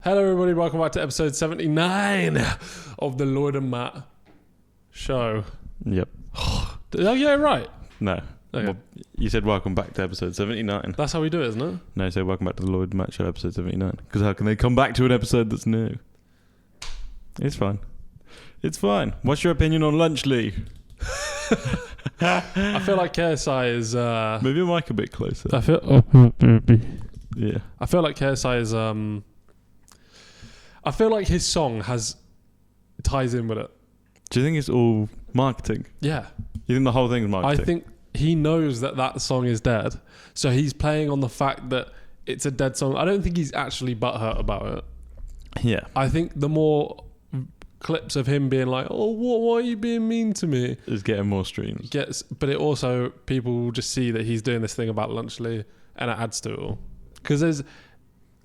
Hello everybody, welcome back to episode 79 of the Lloyd and Matt show. Yep. Did I get it right? No. Okay. Well, you said welcome back to episode 79. That's how we do it, isn't it? No, say welcome back to the Lloyd and Matt show episode 79. Because how can they come back to an episode that's new? It's fine. It's fine. What's your opinion on lunch leave? I feel like KSI is... Move your mic a bit closer. I feel like KSI is... I feel like his song ties in with it. Do you think it's all marketing? Yeah. You think the whole thing's marketing? I think he knows that song is dead. So he's playing on the fact that it's a dead song. I don't think he's actually butthurt about it. Yeah. I think the more clips of him being like, oh, why are you being mean to me? It's getting more streams. But it also, people will just see that he's doing this thing about Lunchley and it adds to it all. Because there's...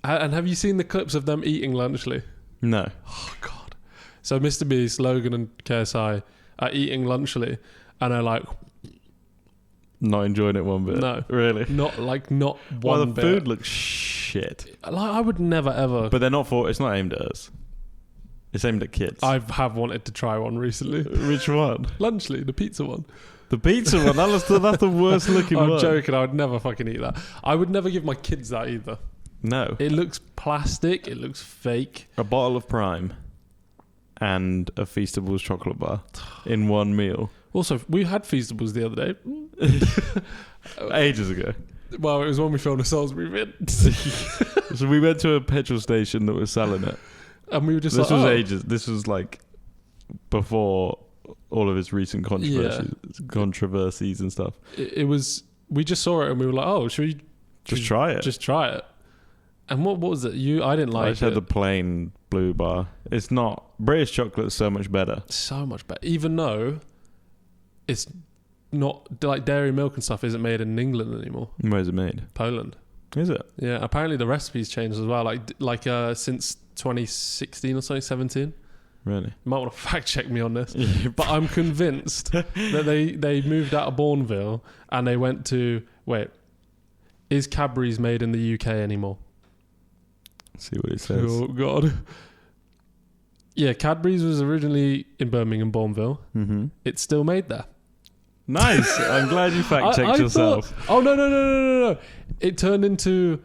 And have you seen the clips of them eating Lunchley? No. Oh, God. So Mr. Beast, Logan and KSI are eating Lunchley and are like... Not enjoying it one bit? No. Really? Not one bit. Well, the food looks shit. Like, I would never ever... But they're not it's not aimed at us. It's aimed at kids. I have wanted to try one recently. Which one? Lunchley, the pizza one. The pizza one? That's the worst looking one. I'm joking. I would never fucking eat that. I would never give my kids that either. No. It looks plastic. It looks fake. A bottle of Prime and a Feastables chocolate bar in one meal. Also, we had Feastables the other day. Ages ago. Well, it was when we filmed a Salisbury vid. So we went to a petrol station that was selling it. And we were just This like, was ages. This was like before all of his recent controversies and stuff. It was... We just saw it and we were like, oh, should we... Just try it. Just try it. And what was it? I didn't like it. I just had the plain blue bar. It's not... British chocolate is so much better. So much better. Even though it's not... Like dairy milk and stuff isn't made in England anymore. Where's it made? Poland. Is it? Yeah. Apparently the recipe's changed as well. Like since 2016 or 2017. Really? You might want to fact check me on this. But I'm convinced that they moved out of Bourneville and they went to... Wait. Is Cadbury's made in the UK anymore? Let's see what it says. Oh, God. Yeah, Cadbury's was originally in Birmingham, Bourneville. Mm-hmm. It's still made there. Nice. I'm glad you fact-checked yourself. No. It turned into...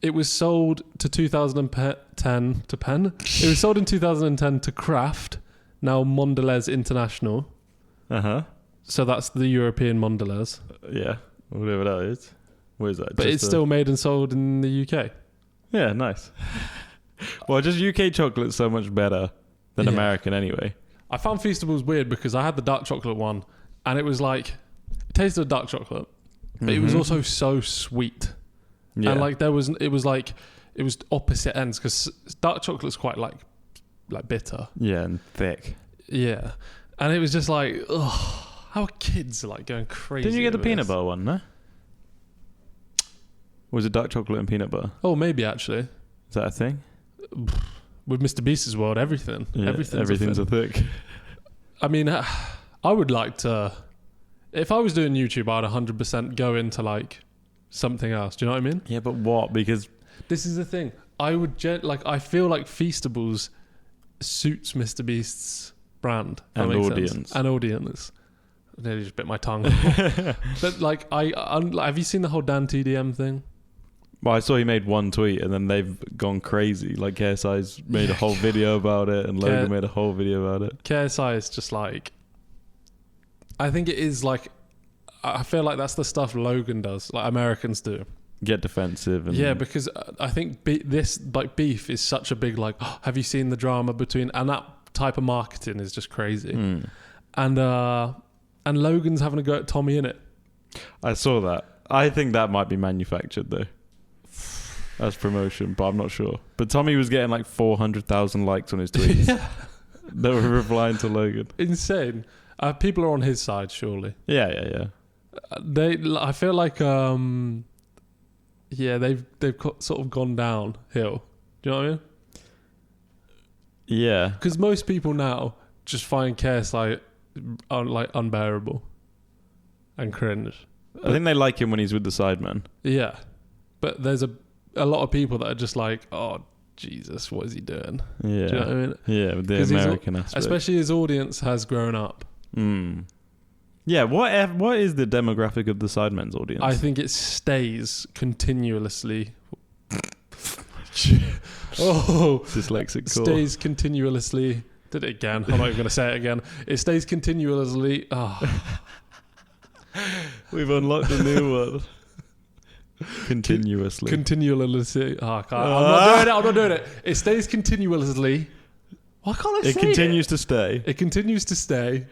it was sold to 2010 to Penn. It was sold in 2010 to Kraft, now Mondelez International. Uh-huh. So that's the European Mondelez. Yeah, whatever that is. What is that? But it's still made and sold in the UK. Yeah, nice. Well, just UK chocolate's so much better than American anyway. I found Feastables weird because I had the dark chocolate one and it was like... It tasted of dark chocolate, but it was also so sweet. Yeah. And like it was opposite ends because dark chocolate's quite like bitter. Yeah, and thick. Yeah. And it was just like, ugh. How are kids like going crazy? Didn't you get the peanut this? butter one, no? Was it dark chocolate and peanut butter? Oh, maybe actually. Is that a thing? With Mr. Beast's world, everything. Yeah, everything's a thick. I mean, I would like to... If I was doing YouTube, I'd 100% go into like something else. Do you know what I mean? Yeah, but what? Because... This is the thing. I would... I feel like Feastables suits Mr. Beast's brand. And audience. Sense. And audience. I nearly just bit my tongue. But like, have you seen the whole Dan TDM thing? Well, I saw he made one tweet and then they've gone crazy. Like KSI's made a whole video about it and Logan made a whole video about it. KSI is just like... I think it is like... I feel like that's the stuff Logan does, like Americans do. Get defensive. And yeah, because I think this like beef is such a big like, oh, have you seen the drama between... And that type of marketing is just crazy. And Logan's having a go at Tommy in it. I saw that. I think that might be manufactured though. As promotion, but I'm not sure. But Tommy was getting like 400,000 likes on his tweets. Yeah. That were replying to Logan. Insane. People are on his side, surely. Yeah. I feel like, they've sort of gone downhill. Do you know what I mean? Yeah. Because most people now just find KSI like unbearable and cringe. I think they like him when he's with the Sidemen. Yeah. But there's a a lot of people that are just like, oh Jesus, what is he doing? Yeah. Do you know what I mean? Yeah, with the American aspect. Especially his audience has grown up. Yeah, what is the demographic of the Sidemen's audience? I think it stays continuously. Dyslexic call. Stays continuously. Did it again. I'm not even going to say it again. It stays continuously. We've unlocked a new one. Continuously. Continuously. I'm not doing it. It stays continuously. Why can't I say it? It continues to stay. It continues to stay.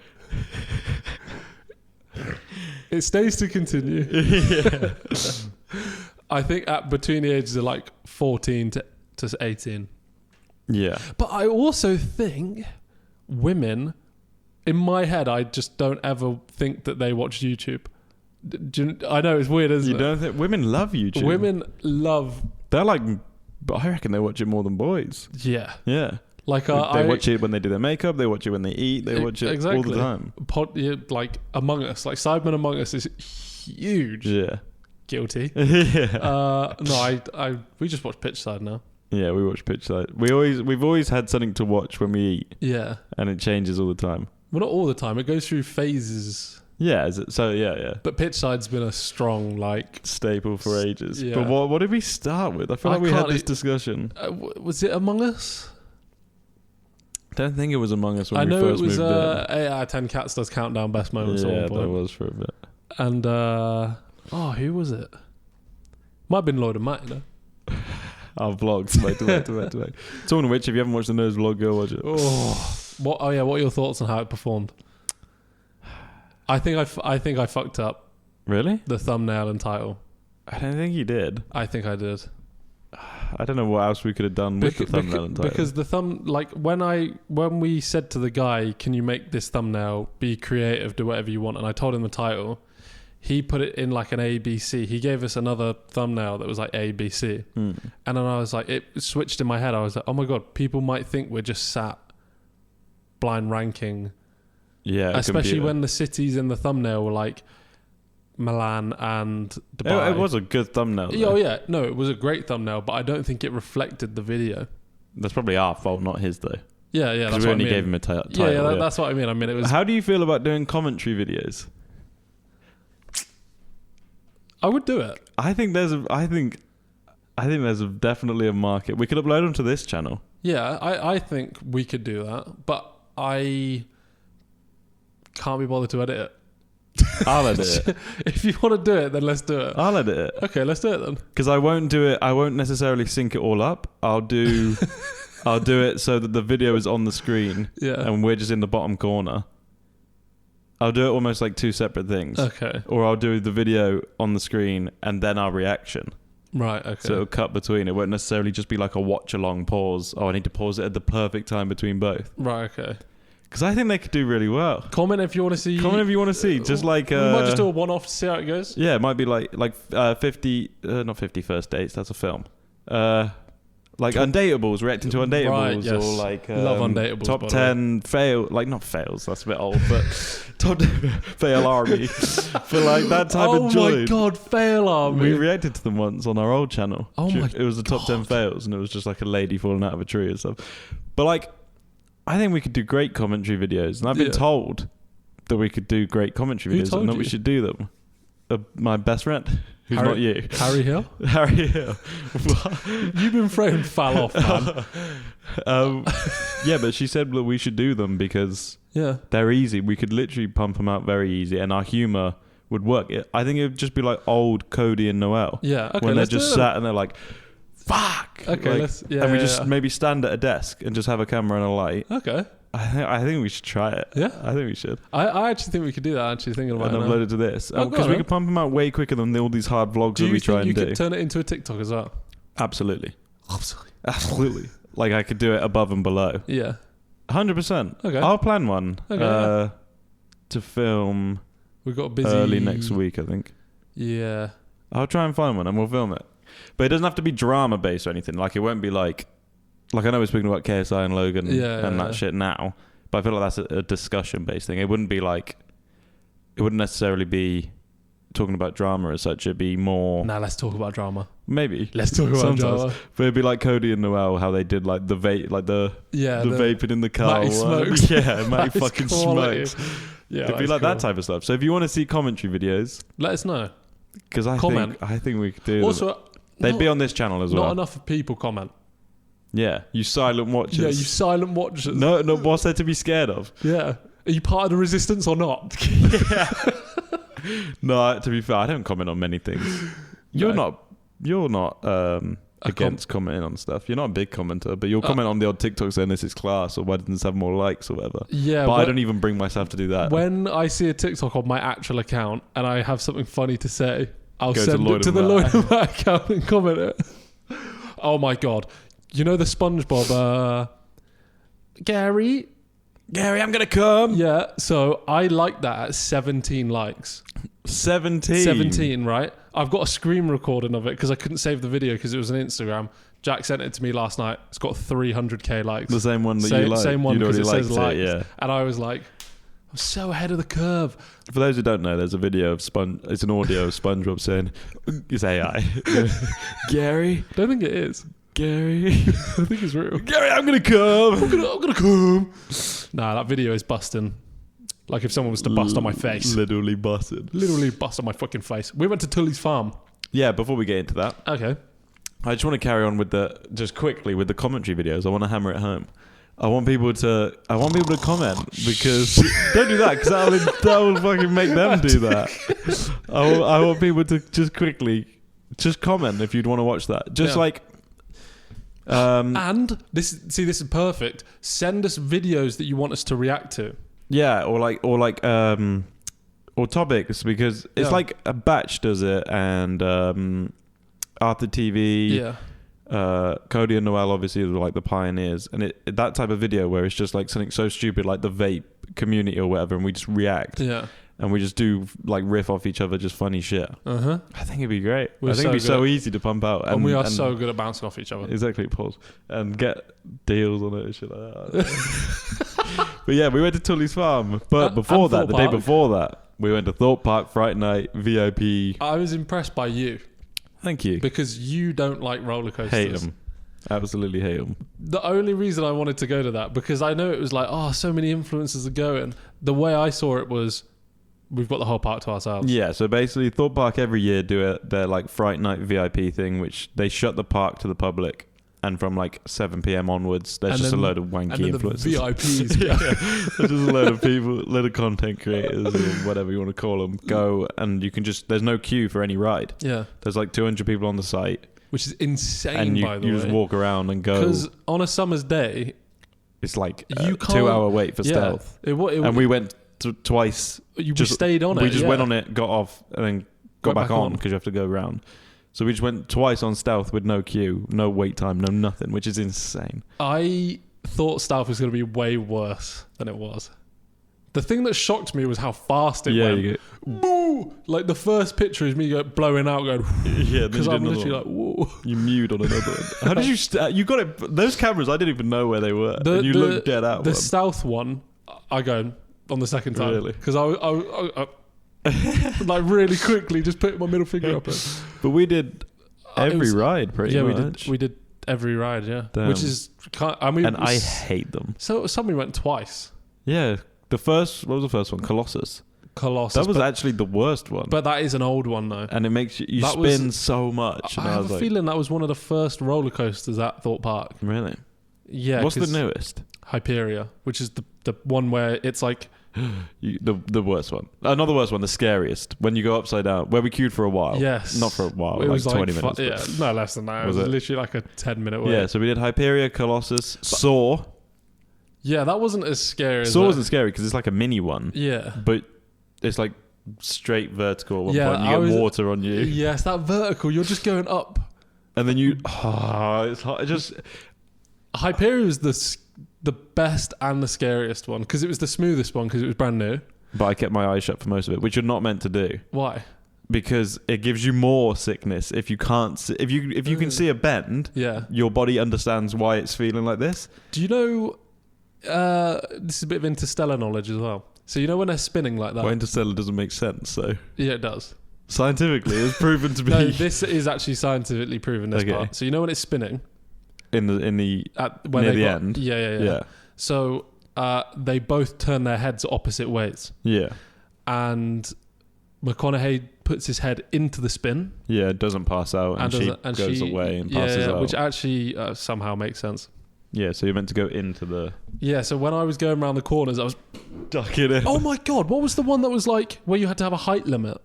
It stays to continue. Yeah. I think between the ages of like 14 to 18. Yeah. But I also think women, in my head, I just don't ever think that they watch YouTube. I know it's weird, isn't it? You don't think women love YouTube? Women love. They're like, I reckon they watch it more than boys. Yeah. Yeah. Like they watch it when they do their makeup. They watch it when they eat. They watch it all the time. Like Among Us, like Sidemen Among Us is huge. Yeah. Guilty. Yeah. No, we just watch Pitch Side now. Yeah, we watch Pitch Side. We've always had something to watch when we eat. Yeah. And it changes all the time. Well, not all the time. It goes through phases. Yeah. Yeah. But Pitch Side's been a strong staple for ages. Yeah. But what did we start with? I feel like we had this discussion. Was it Among Us? I don't think it was Among Us when we I first moved in. know it was 8 out of 10 Cats Does Countdown Best Moments at one point. Yeah, that was for a bit. And, who was it? Might have been LloydAndMatt, you know? Our vlogs. Wait. Talking of which, if you haven't watched the Nose vlog, go watch it. What are your thoughts on how it performed? I think I fucked up. Really? The thumbnail and title. I don't think you did. I think I did. I don't know what else we could have done with the thumbnail and title. Because the when we said to the guy, can you make this thumbnail, be creative, do whatever you want, and I told him the title, he put it in like an ABC. He gave us another thumbnail that was like ABC. And then I was like, it switched in my head. I was like, oh my God, people might think we're just sat blind ranking. Yeah. Especially when the cities in the thumbnail were like Milan and Dubai. It was a good thumbnail. Oh yeah, no, it was a great thumbnail, but I don't think it reflected the video. That's probably our fault, not his though. Yeah, that's what I mean. We only gave him a title. Yeah, that's what I mean. I mean, it was. How do you feel about doing commentary videos? I would do it. I think there's definitely a market. We could upload them to this channel. Yeah, I think we could do that, but I can't be bothered to edit it. I'll edit it. If you want to do it, then let's do it. I'll edit it. Okay, let's do it then. Because I won't do it. I won't necessarily sync it all up. I'll do it so that the video is on the screen. Yeah. And we're just in the bottom corner. I'll do it almost like two separate things. Okay. Or I'll do the video on the screen and then our reaction. Right, okay. So it'll cut between. It won't necessarily just be like a watch-along pause. Oh, I need to pause it at the perfect time between both. Right, okay. Because I think they could do really well. Comment if you want to see. Just like... we might just do a one-off to see how it goes. Yeah, it might be like 50... not 50 First Dates, that's a film. Like Undateables, reacting to Undateables. Right, yes. Or like... Love Undateables. Top 10 fail... Like, not fails, that's a bit old, but... Top 10 fail army. For like that type of joy. Oh my God, fail army. We reacted to them once on our old channel. Oh my God. It was the top 10 fails, and it was just like a lady falling out of a tree and stuff. But like... I think we could do great commentary videos, and I've been told that we could do great commentary videos, and that we should do them. My best friend, who's not you, Harry Hill. Harry Hill. You've been framed foul off, man. Yeah, but she said that we should do them because they're easy. We could literally pump them out very easy, and our humour would work. I think it would just be like old Cody and Noel. Yeah, okay. When they're just sat and they're like, fuck. Okay, and we just maybe stand at a desk and just have a camera and a light. Okay. I think we should try it. Yeah, I think we should. I actually think we could do that. Actually, thinking about and it. Upload it to this because we could pump them out way quicker than all these hard vlogs that we try and do. Do you think you could turn it into a TikTok as well? Absolutely. Like I could do it above and below. Yeah. 100%. Okay. I'll plan one. Okay. To film. We've got a busy early next week, I think. Yeah. I'll try and find one and we'll film it. But it doesn't have to be drama based or anything. Like it won't be like I know we're speaking about KSI and Logan and that shit now, but I feel like that's a discussion based thing. It wouldn't necessarily be talking about drama as such, it'd be more. Nah, let's talk about drama. Maybe let's talk about drama. But it'd be like Cody and Noel, how they did like the vape, like the vaping in the car. Matty smokes. Yeah, Matty fucking smokes. Yeah, it'd be like that type of stuff. So if you want to see commentary videos, let us know. Because I think we could do. Also, they'd be on this channel as well. Not enough people comment. Yeah, you silent watchers. Yeah, you silent watchers. No, what's there to be scared of? Yeah. Are you part of the resistance or not? Yeah. No, to be fair, I don't comment on many things. You're not against commenting on stuff. You're not a big commenter, but you'll comment on the odd TikTok saying this is class or why didn't this have more likes or whatever. Yeah. But I don't even bring myself to do that. When I see a TikTok on my actual account and I have something funny to say, I'll Go send it to the LloydAndMatt account and comment it. Oh my God. You know the SpongeBob, Gary, I'm going to come. Yeah. So I like that at 17 likes. 17, right? I've got a screen recording of it because I couldn't save the video because it was on Instagram. Jack sent it to me last night. It's got 300k likes. The same one that you like. Same one because it says likes. Yeah. And I was like, I'm so ahead of the curve. For those who don't know, there's a video of it's an audio of SpongeBob saying, it's AI. Gary? Don't think it is. Gary? I think it's real. Gary, I'm going to come. I'm gonna come. Nah, that video is busting. Like if someone was to bust on my face. Literally busted. Literally bust on my fucking face. We went to Tully's farm. Yeah, before we get into that. Okay. I just want to carry on with just quickly with the commentary videos. I want to hammer it home. I want people to comment because don't do that because that will fucking make them do that. I want people to just quickly comment if you'd want to watch that. And this is perfect. Send us videos that you want us to react to. Yeah, or topics because it's like a Batch does it and Arthur TV. Yeah. Cody and Noel obviously are like the pioneers, and that type of video where it's just like something so stupid like the vape community or whatever, and we just react. Yeah. And we just do like riff off each other, just funny shit. I think it'd be great. I think it'd be so easy to pump out. And we are so good at bouncing off each other. Exactly, pause. And get deals on it and shit like that. But yeah, we went to Tully's farm. But before that, the day before that, we went to Thorpe Park, Fright night, VIP. I was impressed by you. Thank you. Because you don't like roller coasters. Hate them. Absolutely hate them. The only reason I wanted to go to that, because I know it was like, so many influencers are going. The way I saw it was, we've got the whole park to ourselves. Yeah, so basically Thorpe Park every year do their like Fright night VIP thing, which they shut the park to the public. And from like 7 p.m. onwards, there's just a load of wanky influencers. The VIPs. There's just a load of people, a load of content creators, or whatever you want to call them, go and you can there's no queue for any ride. Yeah. There's like 200 people on the site. Which is insane, and by the way. You just walk around and go. Because on a summer's day, it's like a 2-hour wait for stealth. And we went twice. We stayed on it. We just went on it, got off, and then got back on because you have to go around. So we just went twice on stealth with no queue, no wait time, no nothing, which is insane. I thought stealth was going to be way worse than it was. The thing that shocked me was how fast it went. Boo! Like the first picture is me blowing out, going. Yeah, because I'm literally like, whoa. You mewed on another one. How did you? You got it. Those cameras, I didn't even know where they were. And you looked dead out. The stealth one, I go on the second time. Really? Because I like really quickly just put my middle finger up it. But we did every ride pretty much. We did every ride, yeah. Damn. Which is, I hate them. So some we went twice. Yeah. What was the first one? Colossus. That was actually the worst one. But that is an old one though. And it makes you spin so much. I have a feeling that was one of the first roller coasters at Thorpe Park. Really? Yeah. What's the newest? Hyperia, which is the one where it's like the worst one. Another worst one, the scariest. When you go upside down, where we queued for a while. Yes. Not for a while, it was 20 minutes. Yeah, no less than that. It was literally like a 10-minute wait. Yeah, so we did Hyperia, Colossus, Saw. Yeah, that wasn't as scary as Saw wasn't scary because it's like a mini one. Yeah. But it's like straight vertical at one point. You get water on you. Yes, that vertical. You're just going up. And then it's hard. Hyperia was the best and the scariest one because it was the smoothest one because it was brand new. But I kept my eyes shut for most of it, which you're not meant to do. Why? Because it gives you more sickness if you can't see, if you can see a bend. Yeah. Your body understands why it's feeling like this. Do you know? This is a bit of interstellar knowledge as well. So you know when they're spinning like that. Well, interstellar doesn't make sense. So yeah, it does. Scientifically, it's proven to be. No, this is actually scientifically proven. This part. So you know when it's spinning near the end. Yeah. So they both turn their heads opposite ways. Yeah. And McConaughey puts his head into the spin. Yeah, it doesn't pass out, and she goes away and passes out. Which actually somehow makes sense. Yeah, so you're meant to go into the... Yeah, so when I was going around the corners, I was... ducking in. Oh my God, what was the one that was like, where you had to have a height limit?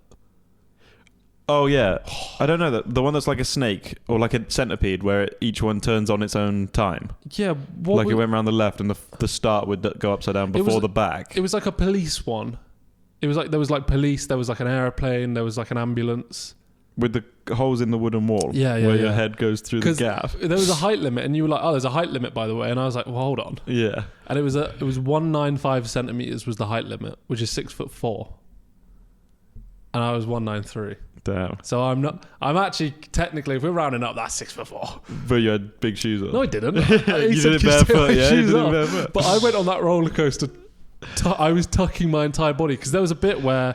Oh, yeah. I don't know. The one that's like a snake, or like a centipede, where each one turns on its own time. Yeah. Like it went around the left, and the start would go upside down before the back. It was like a police one. It was like, there was like police, there was like an aeroplane, there was like an ambulance. With the holes in the wooden wall. Yeah. Where your head goes through the gap. There was a height limit, and you were like, oh, there's a height limit, by the way. And I was like, well, hold on. Yeah. And it was 195 centimeters was the height limit, which is 6'4". And I was 193. Damn. So I'm actually, technically, if we're rounding up, that's 6'4". But you had big shoes on. No, I didn't. You did it barefoot, yeah? You did it barefoot. But I went on that roller coaster. I was tucking my entire body, because there was a bit where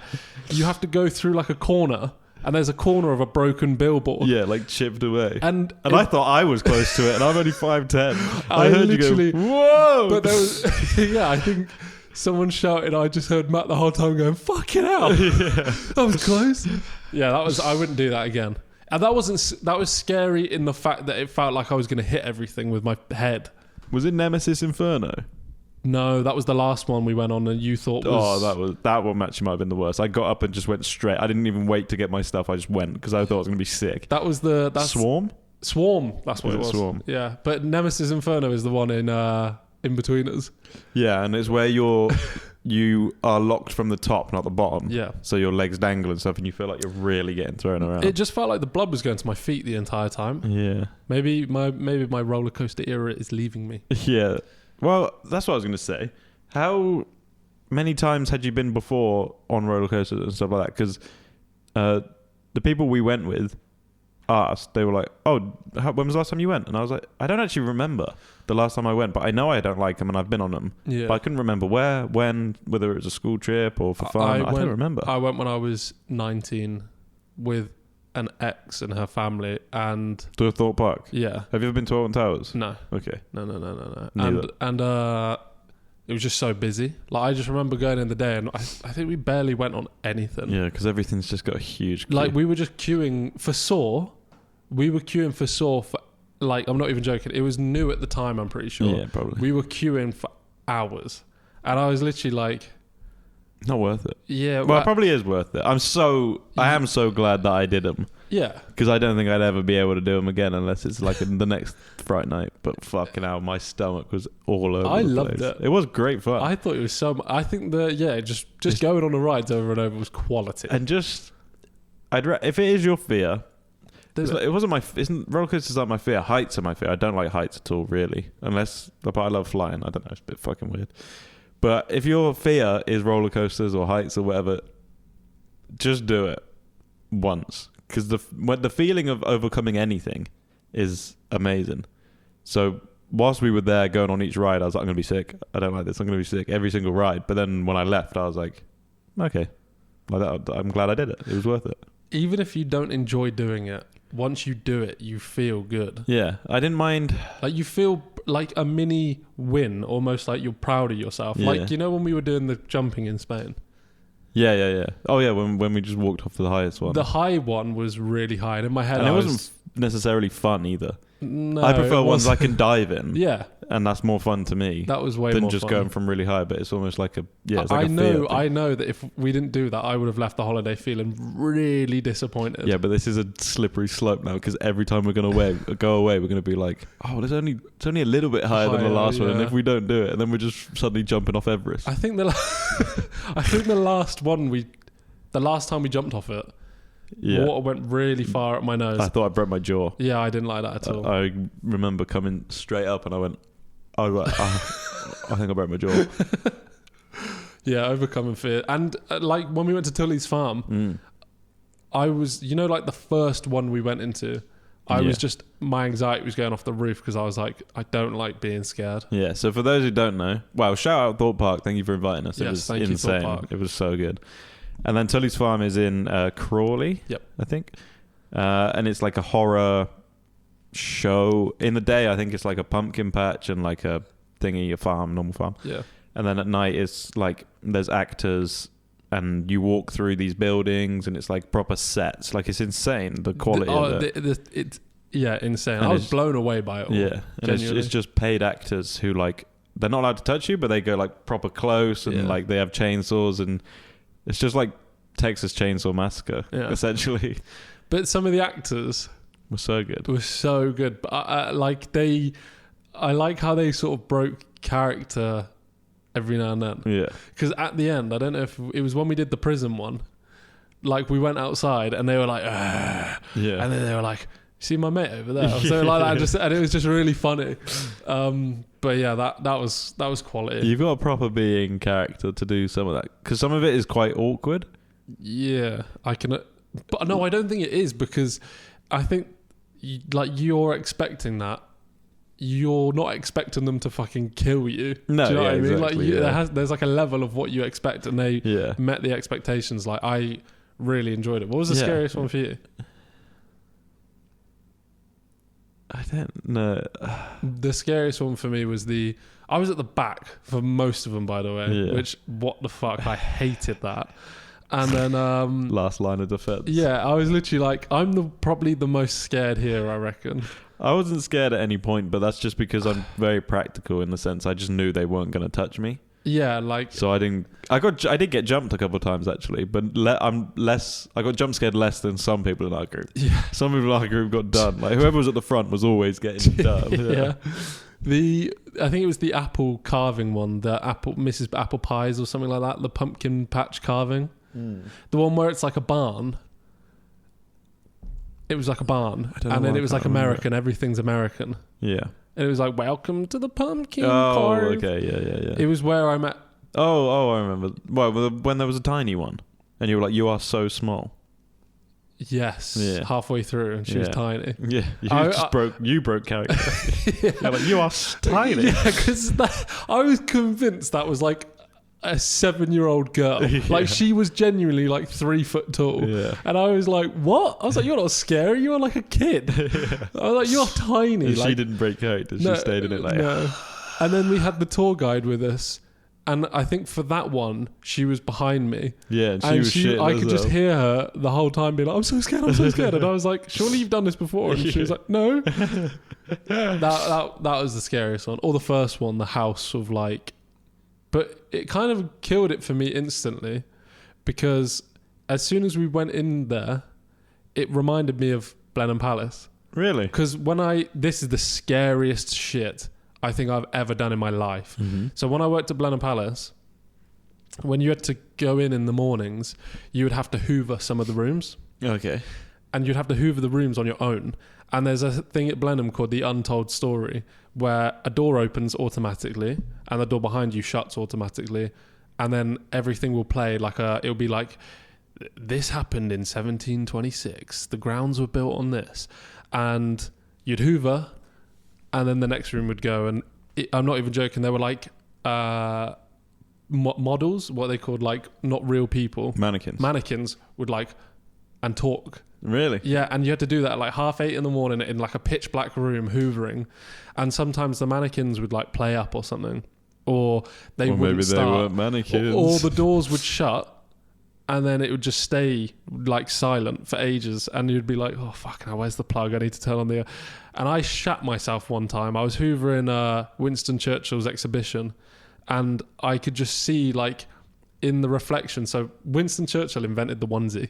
you have to go through like a corner, and there's a corner of a broken billboard. Yeah, like chipped away. And I thought I was close to it, and I'm only 5'10". I heard you go, whoa! But there was, yeah, I think someone shouted. I just heard Matt the whole time going, "Fucking hell!" Yeah. I was close. Yeah, that was. I wouldn't do that again. And that was scary in the fact that it felt like I was going to hit everything with my head. Was it Nemesis Inferno? No, that was the last one we went on, and you thought was... Oh, that one actually might have been the worst. I got up and just went straight. I didn't even wait to get my stuff. I just went because I thought I was going to be sick. That was Swarm? Swarm, that's what it was. Swarm? Yeah, but Nemesis Inferno is the one in between us. Yeah, and it's where you are locked from the top, not the bottom. Yeah. So your legs dangle and stuff, and you feel like you're really getting thrown around. It just felt like the blood was going to my feet the entire time. Yeah. Maybe my roller coaster era is leaving me. Yeah. Well, that's what I was going to say. How many times had you been before on roller coasters and stuff like that? Because the people we went with asked, they were like, oh, when was the last time you went? And I was like, I don't actually remember the last time I went, but I know I don't like them and I've been on them. Yeah. But I couldn't remember where, when, whether it was a school trip or for fun. I don't remember. I went when I was 19 with an ex and her family, and... To Thorpe Park? Yeah. Have you ever been to Alton Towers? No. Okay. No. Neither. And it was just so busy. Like, I just remember going in the day, and I think we barely went on anything. Yeah, because everything's just got a huge queue. Like, we were just queuing for Saw. We were queuing for Saw for, like, I'm not even joking. It was new at the time, I'm pretty sure. Yeah, probably. We were queuing for hours. And I was literally like... Not worth it. Yeah. Well, it probably is worth it. I am so glad that I did them. Yeah. Because I don't think I'd ever be able to do them again unless it's like in the next Fright night. But fucking hell, my stomach was all over the place. I loved it. It was great fun. I thought it was so... I think just going on the rides over and over was quality. And just... if it is your fear... it wasn't my... roller coasters aren't my fear. Heights are my fear. I don't like heights at all, really. Unless... But I love flying. I don't know. It's a bit fucking weird. But if your fear is roller coasters or heights or whatever, just do it once. Because the feeling of overcoming anything is amazing. So whilst we were there going on each ride, I was like, I'm going to be sick. I don't like this. I'm going to be sick every single ride. But then when I left, I was like, okay. I'm glad I did it. It was worth it. Even if you don't enjoy doing it, once you do it, you feel good. Yeah, I didn't mind. Like, you feel like a mini win, almost like you're proud of yourself. Yeah. Like, you know when we were doing the jumping in Spain? Yeah. Oh yeah, when we just walked off to the highest one. The high one was really high, and in my head, and it wasn't necessarily fun either. No, I prefer ones I can dive in. Yeah, and that's more fun to me. That was way than more just fun. Going from really high. But it's almost like I know that if we didn't do that, I would have left the holiday feeling really disappointed. Yeah, but this is a slippery slope now, because every time we're going to go away, we're going to be like, oh, it's only a little bit higher than the last one, and if we don't do it, and then we're just suddenly jumping off Everest. I think the last time we jumped off it, water went really far up my nose. I thought I broke my jaw. Yeah, I didn't like that at all. I remember coming straight up and I was like, I think I broke my jaw. Yeah, overcoming fear. And like when we went to Tully's farm, I was, like the first one we went into, I was just, my anxiety was going off the roof because I was like, I don't like being scared. Yeah, so for those who don't know, shout out Thorpe Park. Thank you for inviting us. It was insane. It was so good. And then Tully's Farm is in Crawley, I think. And it's like a horror show. In the day, I think it's like a pumpkin patch and like a thingy, a farm, normal farm. Yeah. And then at night, it's like there's actors and you walk through these buildings and it's like proper sets. Like it's insane, the quality of it. It's insane. I was blown away by it all. Yeah. And it's just paid actors who like, they're not allowed to touch you, but they go like proper close and like they have chainsaws and it's just like Texas Chainsaw Massacre, essentially. But some of the actors were so good. But I like how they sort of broke character every now and then. Yeah. Because at the end, I don't know if it was when we did the prison one, like we went outside and they were like, yeah. And then they were like, see my mate over there? So like that, and it was just really funny. But yeah, that was quality. You've got a proper being character to do some of that. Because some of it is quite awkward. Yeah, I can... But no, I don't think it is, because I think you're expecting that. You're not expecting them to fucking kill you. No, do you know what I mean? Exactly, there's like a level of what you expect, and they met the expectations. Like, I really enjoyed it. What was the scariest one for you? I don't know. The scariest one for me was I was at the back for most of them, by the way. Which, what the fuck? I hated that. And then last line of defense. Yeah, I was literally like, I'm probably the most scared here, I reckon. I wasn't scared at any point, but that's just because I'm very practical in the sense I just knew they weren't going to touch me. Yeah, like... So I did get jumped a couple of times actually, but I got jump scared less than some people in our group. Yeah. Some people in our group got done. Like whoever was at the front was always getting done. Yeah. I think it was the apple carving one, the Mrs. Apple Pies or something like that, the pumpkin patch carving. The one where it's like a barn. It was like a barn, and then it was like American. Everything's American. Yeah. And it was like, welcome to the pumpkin carve. Okay, yeah. It was where I met... Oh, I remember. Well, when there was a tiny one, and you were like, you are so small. Yes. Yeah. Halfway through, and she was tiny. Yeah. You broke character. You're like, you are tiny. Yeah, because I was convinced that was like a 7-year-old girl. Like she was genuinely like 3 foot tall. Yeah. And I was like, what? I was like, you're not scary, you're like a kid. I was like, you're tiny. She didn't break character, she stayed in it like... No. And then we had the tour guide with us, and I think for that one she was behind me. Yeah, and she was shit. I could just hear her the whole time being like, I'm so scared. And I was like, surely you've done this before. And she was like, no. That was the scariest one. Or the first one, the house of like... But it kind of killed it for me instantly, because as soon as we went in there, it reminded me of Blenheim Palace. Really? Because this is the scariest shit I think I've ever done in my life. Mm-hmm. So when I worked at Blenheim Palace, when you had to go in the mornings, you would have to hoover some of the rooms. Okay. And you'd have to hoover the rooms on your own. And there's a thing at Blenheim called the untold story, where a door opens automatically and the door behind you shuts automatically, and then everything will play like it'll be like, this happened in 1726, the grounds were built on this, and you'd hoover, and then the next room would go, and I'm not even joking, there were like models, what they called, like not real people, mannequins would like and talk. Really? Yeah, and you had to do that at like 8:30 in the morning in like a pitch black room hoovering, and sometimes the mannequins would like play up or something, or they wouldn't start. Maybe they weren't mannequins. Or the doors would shut, and then it would just stay like silent for ages, and you'd be like, oh fuck, now where's the plug? I need to turn on the... And I shat myself one time. I was hoovering Winston Churchill's exhibition, and I could just see like in the reflection, so Winston Churchill invented the onesie.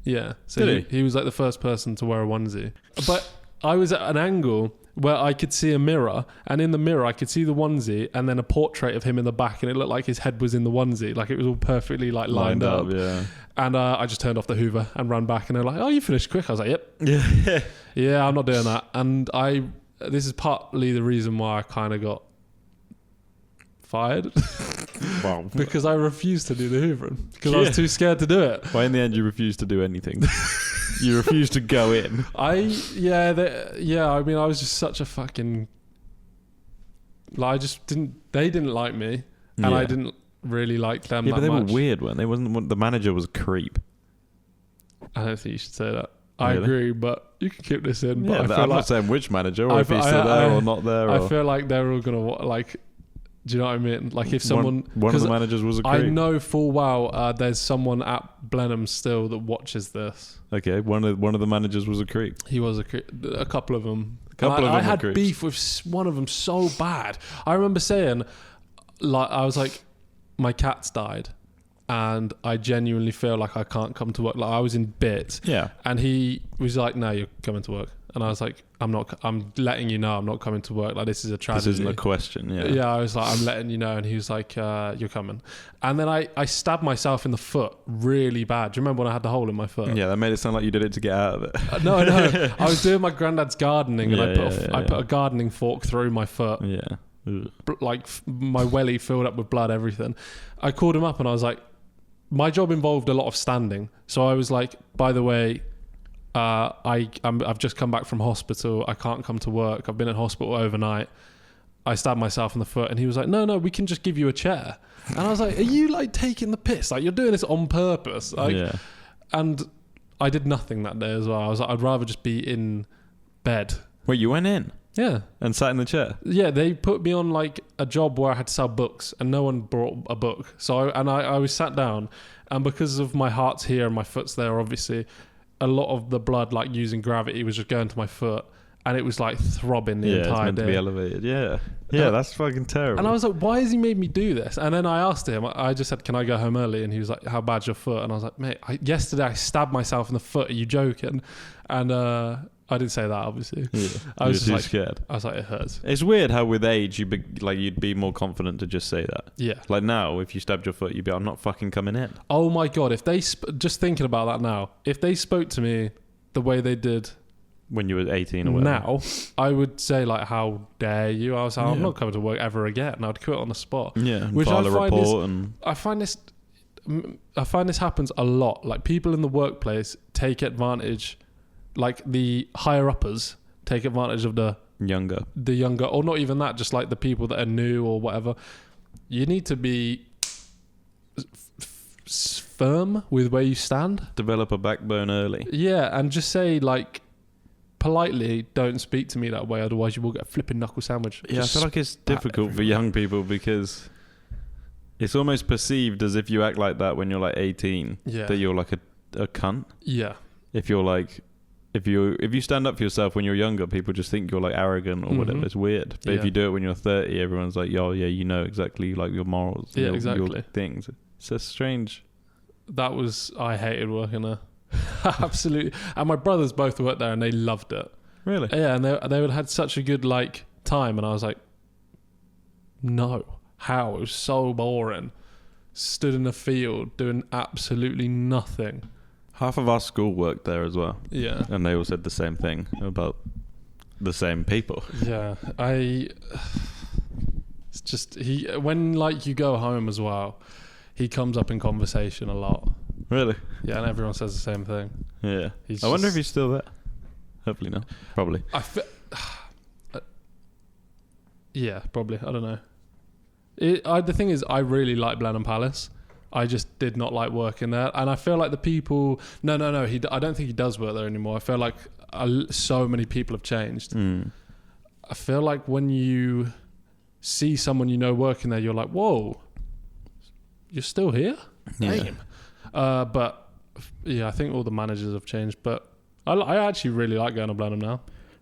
Yeah, so he was like the first person to wear a onesie. But I was at an angle where I could see a mirror, and in the mirror I could see the onesie and then a portrait of him in the back, and it looked like his head was in the onesie, like it was all perfectly like lined up. Yeah. And I just turned off the hoover and ran back, and they're like, oh, you finished quick. I was like, yep. Yeah. Yeah, I'm not doing that. And this is partly the reason why I kind of got fired. Wow. Because I refused to do the hoovering because I was too scared to do it. Well, in the end, you refused to do anything. You refused to go in. I mean, I was just such a fucking... Like, I just didn't... They didn't like me, and I didn't really like them. Yeah, but they much. were weird, weren't they? The manager was a creep. I don't think you should say that. I Really? agree, but you can keep this in. Yeah, But I feel I'm not saying which manager or if he's still there or not there. I feel like they're all gonna like. Do you know what I mean? Like if someone, one of the managers was a creep. I know full well there's someone at Blenheim still that watches this. Okay, one of the managers was a creep. He was a creep. A couple of them. I had creeps. beef with one of them so bad. I remember saying, like, I was like, my cat's died, and I genuinely feel like I can't come to work. Like I was in bits. Yeah. And he was like, "No, you're coming to work." And I was like, "I'm not. I'm letting you know I'm not coming to work. Like this is a tragedy. This isn't a question." Yeah. Yeah. I was like, "I'm letting you know," and he was like, "You're coming." And then I stabbed myself in the foot really bad. Do you remember when I had the hole in my foot? Yeah, that made it sound like you did it to get out of it. No. I was doing my granddad's gardening, and I put a gardening fork through my foot. Yeah. Like my welly filled up with blood, everything. I called him up and I was like, my job involved a lot of standing. So I was like, by the way, I've just come back from hospital. I can't come to work. I've been in hospital overnight. I stabbed myself in the foot. And he was like, no, we can just give you a chair. And I was like, are you like taking the piss? Like you're doing this on purpose. Like, yeah. And I did nothing that day as well. I was like, I'd rather just be in bed. Wait, you went in? Yeah. And sat in the chair? Yeah, they put me on like a job where I had to sell books and no one brought a book. So I was sat down, and because of my heart's here and my foot's there, obviously, a lot of the blood, like using gravity, was just going to my foot, and it was like throbbing the entire it's meant day. to be elevated. Yeah. Yeah, that's fucking terrible. And I was like, why has he made me do this? And then I asked him, I just said, can I go home early? And he was like, how bad's your foot? And I was like, mate, yesterday I stabbed myself in the foot. Are you joking? And I didn't say that, obviously. Yeah. I was just too like, scared. I was like, it hurts. It's weird how with age you'd be more confident to just say that. Yeah. Like now, if you stabbed your foot, you'd be, I'm not fucking coming in. Oh my god! If they just thinking about that now, if they spoke to me the way they did when you were 18 or whatever, now, I would say like, how dare you? I was like, I'm not coming to work ever again. And I'd quit on the spot. Yeah. And Which file a report I find this happens a lot. Like people in the workplace take advantage. Like the higher uppers take advantage of the younger, or not even that, just like the people that are new or whatever. You need to be firm with where you stand. Develop a backbone early. Yeah, and just say like politely, don't speak to me that way, otherwise you will get a flipping knuckle sandwich. Yeah, I feel like it's difficult for young people because it's almost perceived as if you act like that when you're like 18, that you're like a cunt. Yeah. If you're like, if you stand up for yourself when you're younger, people just think you're like arrogant or whatever. It's weird. But if you do it when you're 30, everyone's like, yo, yeah, you know exactly like your morals. Yeah, your things. It's just strange. I hated working there. Absolutely. And my brothers both worked there and they loved it. Really? Yeah, and they would had such a good like time, and I was like, no, how? It was so boring. Stood in a field doing absolutely nothing. Half of our school worked there as well. Yeah. And they all said the same thing about the same people. Yeah. It's just, when like you go home as well, he comes up in conversation a lot. Really? Yeah, and everyone says the same thing. Yeah. I wonder if he's still there. Hopefully not. Probably. Yeah, probably. I don't know. The thing is, I really like Blenheim Palace. I just did not like working there, and I feel like the people. No. I don't think he does work there anymore. I feel like so many people have changed. I feel like when you see someone you know working there, you're like, whoa, you're still here? Yeah. Damn. But yeah, I think all the managers have changed. But I actually really like going to Blenheim now.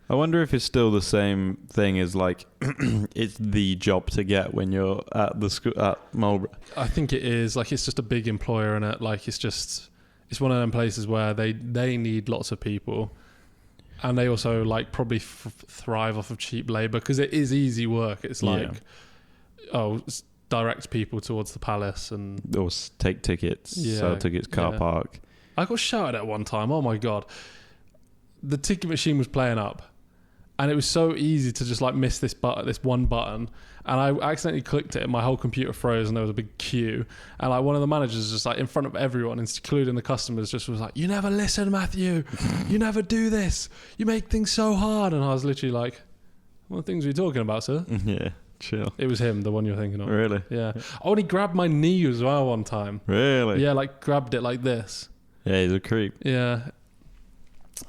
I wonder if it's still the same thing as like it's the job to get when you're at the school at Marlborough. I think it is. Like it's just a big employer in it. Like it's one of them places where they need lots of people, and they also like probably thrive off of cheap labour because it is easy work. It's like direct people towards the palace and or take tickets, sell tickets, car park. I got shouted at one time. Oh my god, the ticket machine was playing up. And it was so easy to just like miss this one button, and I accidentally clicked it, and my whole computer froze, and there was a big queue. And like one of the managers, just like in front of everyone, including the customers, just was like, "You never listen, Matthew. You never do this. You make things so hard." And I was literally like, "What things are you talking about, sir?" Yeah, Chill. It was him, the one you're thinking of. Really? Yeah. Oh, and he grabbed my knee as well one time. Really? Yeah, like grabbed it like this. Yeah, he's a creep. Yeah.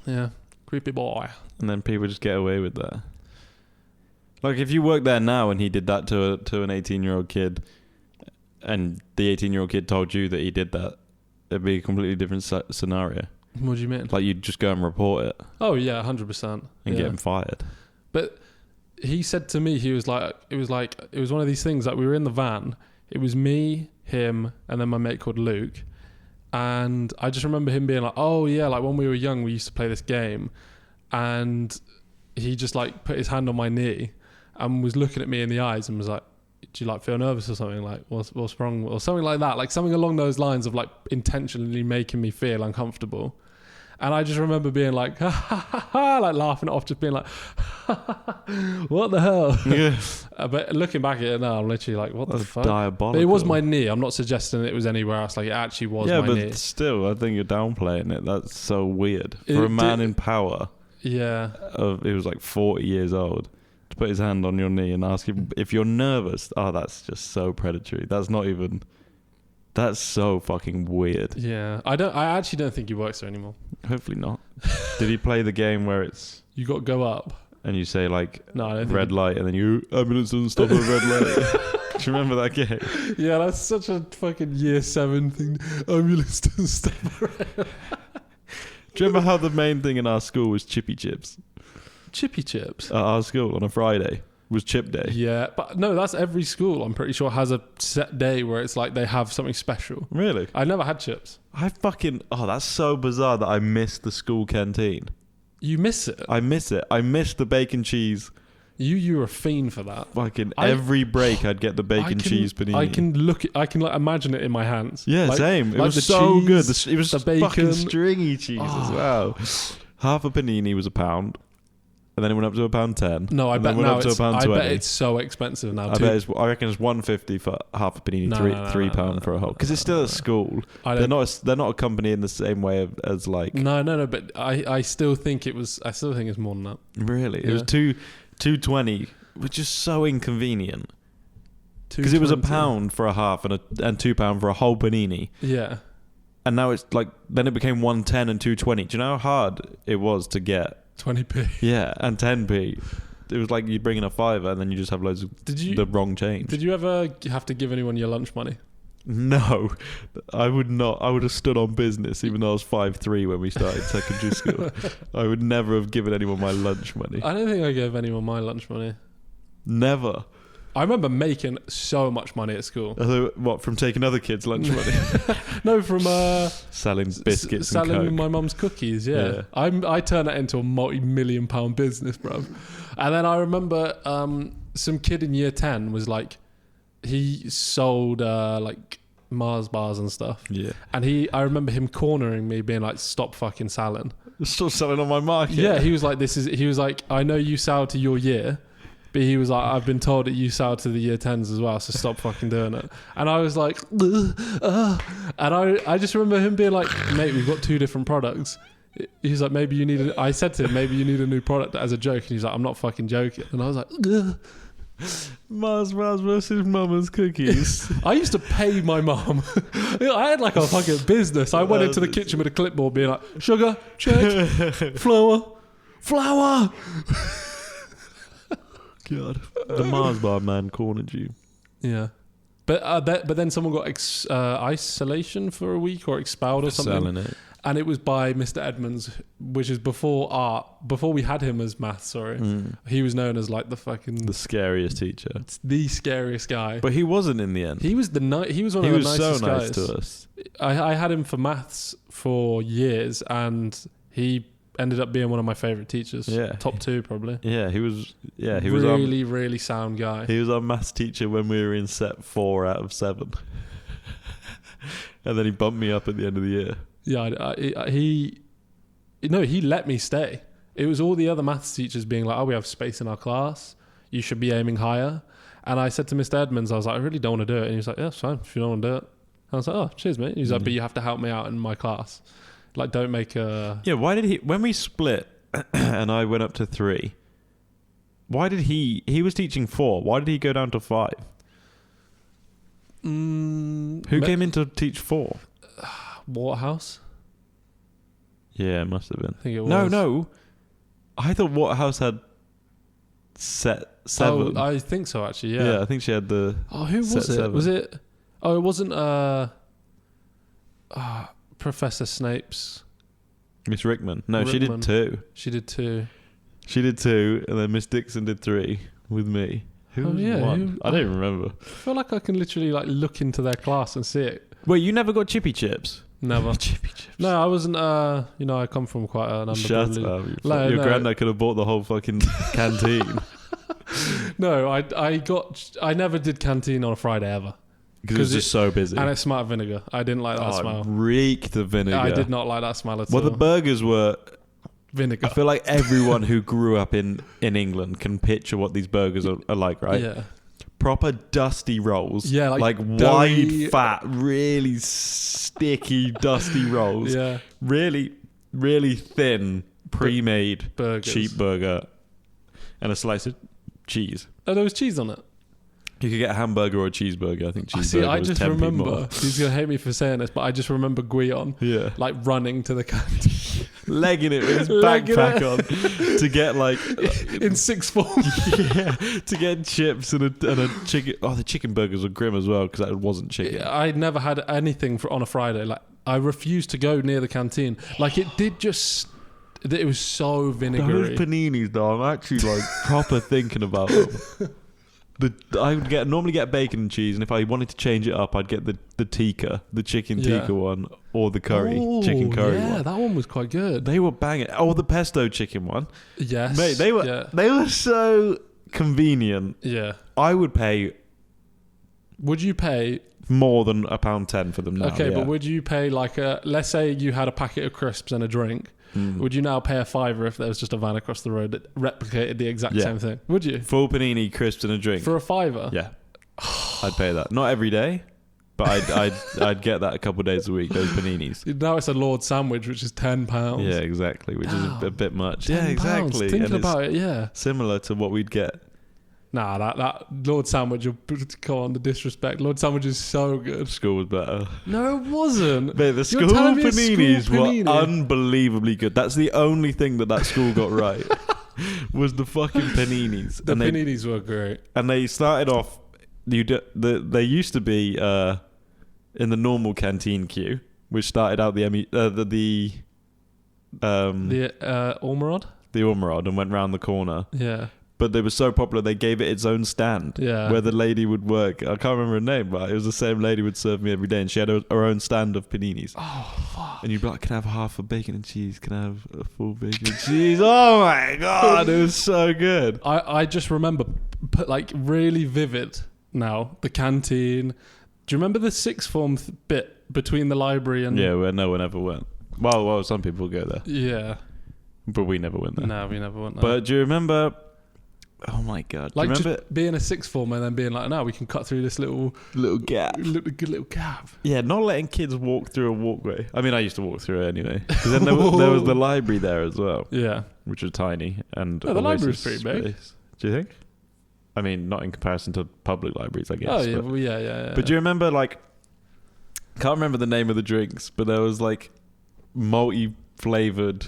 Yeah. Creepy boy. And then people just get away with that. Like, if you work there now and he did that to an 18-year-old kid, and the 18-year-old kid told you that he did that, it'd be a completely different scenario. What do you mean? Like, you'd just go and report it. Oh, yeah, 100%. And get him fired. But he said to me, it was one of these things, like we were in the van. It was me, him, and then my mate called Luke. And I just remember him being like, oh, yeah, like when we were young, we used to play this game. And he just like put his hand on my knee and was looking at me in the eyes and was like, do you like feel nervous or something? Like, what's wrong? Or something like that. Like something along those lines of like intentionally making me feel uncomfortable. And I just remember being like, ha ha ha ha, like laughing it off, just being like, what the hell? Yeah. But looking back at it now, I'm literally like, what the fuck? Diabolical. But it was my knee. I'm not suggesting it was anywhere else. Like it actually was my knee. Yeah, but still, I think you're downplaying it. That's so weird. For a man in power. Yeah. He was like 40 years old. To put his hand on your knee and ask you if you're nervous. Oh, that's just so predatory. That's so fucking weird. Yeah. I actually don't think he works there anymore. Hopefully not. Did he play the game where it's... You got to go up. And you say like, no, I don't red light, and then ambulance doesn't stop at red light. Do you remember that game? Yeah, that's such a fucking year 7 thing. Ambulance doesn't stop at red light. Do you remember how the main thing in our school was chippy chips? Chippy chips? At our school on a Friday was chip day. Yeah, but no, that's every school, I'm pretty sure, has a set day where it's like they have something special. Really? I never had chips. That's so bizarre that I miss the school canteen. You miss it? I miss it. I miss the bacon cheese. You were a fiend for that. Fucking every break I'd get the bacon cheese panini. I can like imagine it in my hands. Yeah, like, same. It like was so cheese, good. It was the bacon. Fucking stringy cheese as well. Half a panini was £1. And then it went up to £1.10. No, I bet now I bet it's so expensive now. I reckon it's £1.50 for half a panini, £3 for a whole. Because it's still a school. They're not a company in the same way as like. No. But I still think it was. I still think it's more than that. Really, it was $2.20, which is so inconvenient. Because it was £1 for a half and £2 for a whole panini. Yeah. And now it's like then it became $1.10 and $2.20. Do you know how hard it was to get? 20p. Yeah, and 10p. It was like you bring in a fiver and then you just have loads of the wrong change. Did you ever have to give anyone your lunch money? No, I would not. I would have stood on business even though I was 5'3" when we started secondary school. I would never have given anyone my lunch money. I don't think I gave anyone my lunch money. Never. I remember making so much money at school. What, from taking other kids' lunch money? No, from selling biscuits and selling Coke. my mum's cookies. Yeah. I turned that into a multi-million-pound business, bro. And then I remember some kid in year 10 was like, he sold like Mars bars and stuff. Yeah. And I remember him cornering me, being like, "Stop fucking selling." Still selling on my market. Yeah. He was like, "I know you sell to your year." But he was like, "I've been told that you sell to the year 10s as well, so stop fucking doing it." And I was like, and I just remember him being like, "Mate, we've got 2 different products." He's like, "Maybe you need I said to him, "Maybe you need a new product," as a joke. And he's like, "I'm not fucking joking." And I was like, Mars bars versus Mama's cookies. I used to pay my mum. I had like a fucking business. I went into the kitchen with a clipboard being like, "Sugar, check. Flour. God, the Mars bar man cornered you. Yeah, but then someone got isolation for a week or expelled or something. Selling it, and it was by Mr. Edmonds, which is before we had him as maths. Sorry, he was known as like the scariest teacher. It's the scariest guy. But he wasn't in the end. He was he was one of the nicest guys. He was so nice to us. I had him for maths for years, and he ended up being one of my favourite teachers. Yeah. Top 2 probably. Yeah, he was really sound guy. He was our maths teacher when we were in set 4 out of 7. And then he bumped me up at the end of the year. Yeah, he let me stay. It was all the other maths teachers being like, "Oh, we have space in our class. You should be aiming higher." And I said to Mr. Edmonds, I was like, "I really don't want to do it." And he was like, "Yeah, it's fine if you don't want to do it." I was like, "Oh, cheers, mate." He was like, "But you have to help me out in my class. Like, don't make a..." Yeah, why did he... When we split and I went up to 3, Why did he was teaching 4. Why did he go down to 5? Who came in to teach 4? Waterhouse? Yeah, it must have been. I think it was. No. I thought Waterhouse had set 7. Oh, I think so, actually, yeah. Yeah, I think she had the who was it? 7. Was it... Oh, it wasn't Professor Snape's... Miss Rickman. No, she did 2. She did 2. She did 2, and then Miss Dixon did 3 with me. Who was 1? I don't even remember. I feel like I can literally like look into their class and see it. Wait, you never got chippy chips? Never. Chippy chips. No, I wasn't. I come from quite an Shut underprivileged... up. Your granddad could have bought the whole fucking canteen. No, I never did canteen on a Friday ever. Because it was just so busy. And it smelled of vinegar. I didn't like that smell. It reeked of vinegar. I did not like that smell at all. Well, the burgers were... Vinegar. I feel like everyone who grew up in England can picture what these burgers are like, right? Yeah. Proper dusty rolls. Yeah, like wide, fat, really sticky, dusty rolls. Yeah. Really, really thin, pre-made, burgers. Cheap burger. And a slice of cheese. Oh, there was cheese on it? You could get a hamburger or a cheeseburger. I think cheeseburger I was just 10p remember, more. he's going to hate me for saying this, but I just remember Guion like running to the canteen. Legging it with his backpack on to get like... in sixth form. Yeah, to get chips and a chicken... Oh, the chicken burgers were grim as well because that wasn't chicken. Yeah, I'd never had anything on a Friday. Like, I refused to go near the canteen. Like, it did just... It was so vinegary. Those paninis, though, I'm actually like proper thinking about them. I would normally get bacon and cheese, and if I wanted to change it up, I'd get the tikka, the chicken tikka one, or the chicken curry one. Yeah, that one was quite good. They were banging. Oh, the pesto chicken one. Yes, mate, they were so convenient. Yeah, I would pay. Would you pay more than £1.10 for them now? Okay, yeah. but would you pay let's say you had a packet of crisps and a drink? Would you now pay a £5 if there was just a van across the road that replicated the exact same thing? Would you? Full panini, crisps and a drink. For a £5? Yeah. I'd pay that. Not every day, but I'd get that a couple of days a week, those paninis. Now it's a Lord sandwich, which is £10. Yeah, exactly, which is a bit much. Yeah, exactly. Thinking about it, yeah. Similar to what we'd get. Nah, that Lord sandwich, come on, the disrespect. Lord sandwich is so good. School was better. No, it wasn't. Mate, the school paninis were unbelievably good. That's the only thing that school got right. Was the fucking paninis. The paninis were great. And they started off... They used to be in the normal canteen queue, which started out the Ormerod? The Ormerod, and went round the corner. Yeah. But they were so popular, they gave it its own stand. Yeah. Where the lady would work. I can't remember her name, but it was the same lady would serve me every day, and she had her own stand of paninis. Oh, fuck. And you'd be like, can I have half a bacon and cheese? Can I have a full bacon and cheese? Oh my God, it was so good. I just remember, really vivid now, the canteen. Do you remember the sixth form bit between the library and... Yeah, where no one ever went. Well, some people go there. Yeah. But we never went there. No, we never went there. But do you remember... Oh my God! Like, remember just being a sixth former and then being like, "No, we can cut through this little gap, little gap." Yeah, not letting kids walk through a walkway. I mean, I used to walk through it anyway. Because then there was the library there as well. Yeah, which was tiny and the library's pretty big. Do you think? I mean, not in comparison to public libraries, I guess. Oh yeah, yeah. But do you remember can't remember the name of the drinks, but there was multi-flavored,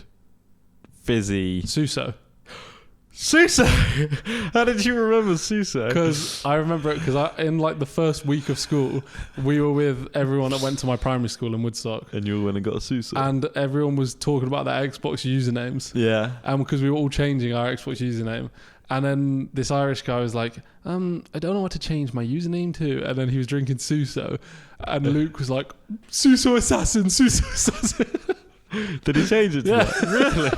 fizzy Suso. Suso. How did you remember Suso? Because I remember it because in the first week of school, we were with everyone that went to my primary school in Woodstock. And you went and got a Suso. And everyone was talking about their Xbox usernames. Yeah. And because we were all changing our Xbox username. And then this Irish guy was like, I don't know what to change my username to. And then he was drinking Suso. And Luke was like, Suso Assassin, Suso Assassin. Did he change it to that? Really?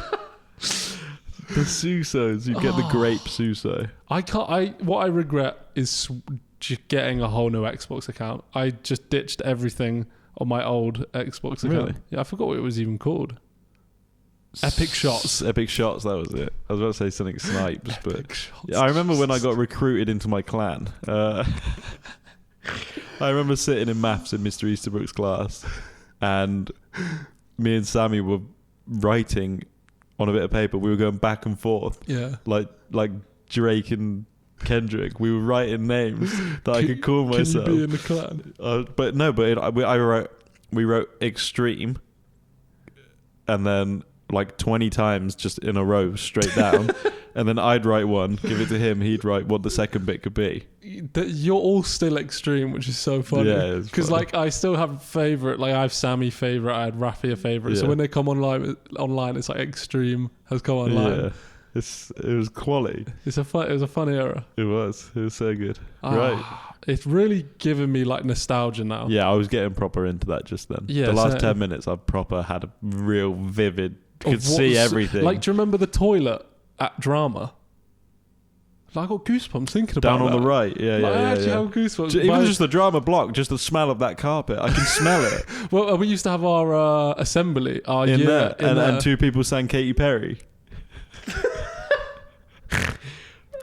The Susos, you get the grape Suso. What I regret is just getting a whole new Xbox account. I just ditched everything on my old Xbox account. Really? Yeah, I forgot what it was even called. Epic Shots. Epic Shots, that was it. I was about to say something Snipes, but Shots. Yeah, I remember when I got recruited into my clan. I remember sitting in maths in Mr. Easterbrook's class, and me and Sammy were writing on a bit of paper. We were going back and forth. Yeah. Like Drake and Kendrick. We were writing names that I could call myself. Can you be in the clan? We wrote Extreme, and then like 20 times just in a row straight down. And then I'd write one, give it to him, he'd write what the second bit could be. You're all still Extreme, which is so funny. Yeah, because like I still have favourite, like I have Sammy favourite, I had Rafi a favourite. So when they come online, it's like Extreme has come online. Yeah, it was quality. It was a fun era. It was so good. Right. It's really giving me like nostalgia now. Yeah, I was getting proper into that just then. Yeah, the last 10 minutes I proper had a real vivid, could see everything. Like, do you remember the toilet at Drama? Like, I got goosebumps thinking about down on the right. Yeah, like, yeah, I actually have goosebumps. Even just the Drama block, just the smell of that carpet. I can smell it. Well, we used to have our assembly. In there. And two people sang Katy Perry.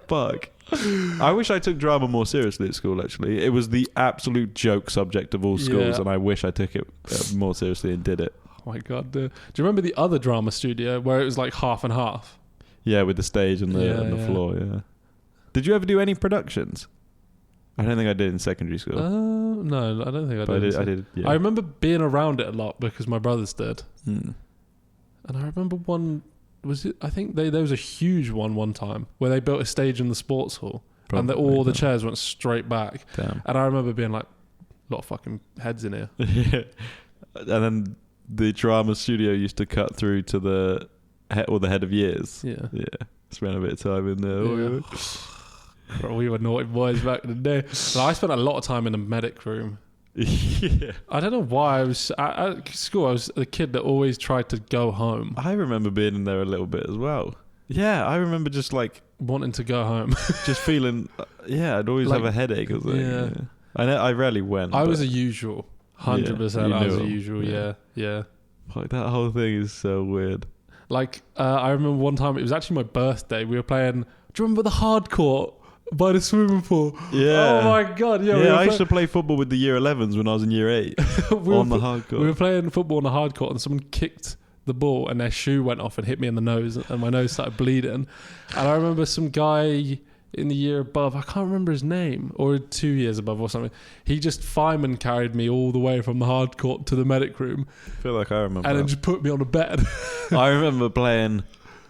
Fuck. I wish I took drama more seriously at school, actually. It was the absolute joke subject of all schools, and I wish I took it more seriously and did it. Oh my God. Do you remember the other drama studio where it was like half and half? Yeah, with the stage and the floor, yeah. Did you ever do any productions? I don't think I did in secondary school. No, I don't think I did. I did, yeah. I remember being around it a lot because my brothers did. And I remember one... I think there was a huge one time where they built a stage in the sports hall. Probably, and all the chairs went straight back. Damn. And I remember being like, a lot of fucking heads in here. Yeah. And then the drama studio used to cut through to the head of years. Yeah. Yeah. Spent a bit of time in there. Yeah. We were naughty boys back in the day. So I spent a lot of time in the medic room. Yeah. I don't know why I was at school. I was a kid that always tried to go home. I remember being in there a little bit as well. Yeah, I remember just like wanting to go home, just feeling. I'd always have a headache or something. Yeah. I rarely went. I was a usual, 100%. I was a usual. Yeah. Like that whole thing is so weird. Like I remember one time it was actually my birthday. We were playing. Do you remember the hardcourt? By the swimming pool. Yeah. Oh my God. Yeah. I used to play football with the year 11s when I was in year 8 on the hardcourt. We were playing football on the hardcourt and someone kicked the ball and their shoe went off and hit me in the nose and my nose started bleeding. And I remember some guy in the year above, I can't remember his name, or 2 years above or something. He just fireman carried me all the way from the hardcourt to the medic room. I feel like I remember. And then just put me on a bed. I remember playing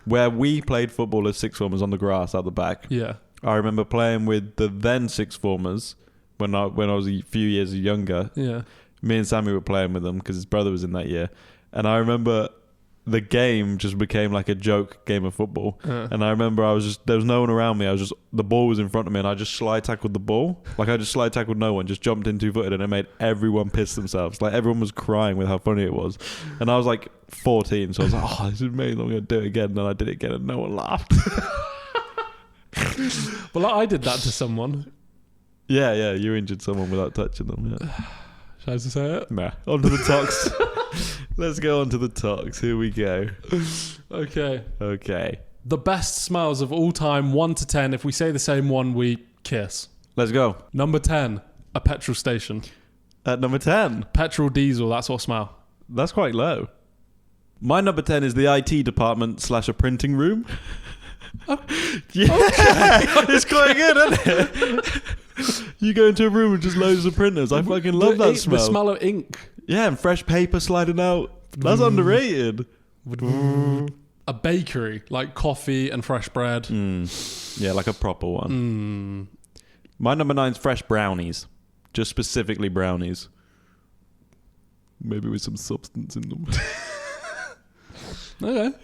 where we played football as sixth formers on the grass out the back. Yeah. I remember playing with the then sixth formers when I was a few years younger. Yeah. Me and Sammy were playing with them because his brother was in that year. And I remember the game just became like a joke game of football. And I remember there was no one around me. The ball was in front of me and I just slide tackled the ball. Like I just slide tackled no one, just jumped in 2-footed and it made everyone piss themselves. Like everyone was crying with how funny it was. And I was like 14, so I was like, oh, this is amazing. I'm going to do it again. And then I did it again and no one laughed. Well, I did that to someone. Yeah, you injured someone without touching them. Yeah. Should I just say it? Nah. On to the talks. Let's go on to the talks. Here we go. Okay. The best smells of all time, 1 to 10. If we say the same one, we kiss. Let's go. Number 10, a petrol station. At number 10? Petrol, diesel, that sort of smell. That's quite low. My number 10 is the IT department / a printing room. Oh, yeah, okay. It's quite good, isn't it? You go into a room with just loads of printers. I fucking love that smell. The smell of ink. Yeah, and fresh paper sliding out. That's underrated. A bakery, like coffee and fresh bread. Yeah, like a proper one. My number 9 is fresh brownies. Just specifically brownies. Maybe with some substance in them. Okay.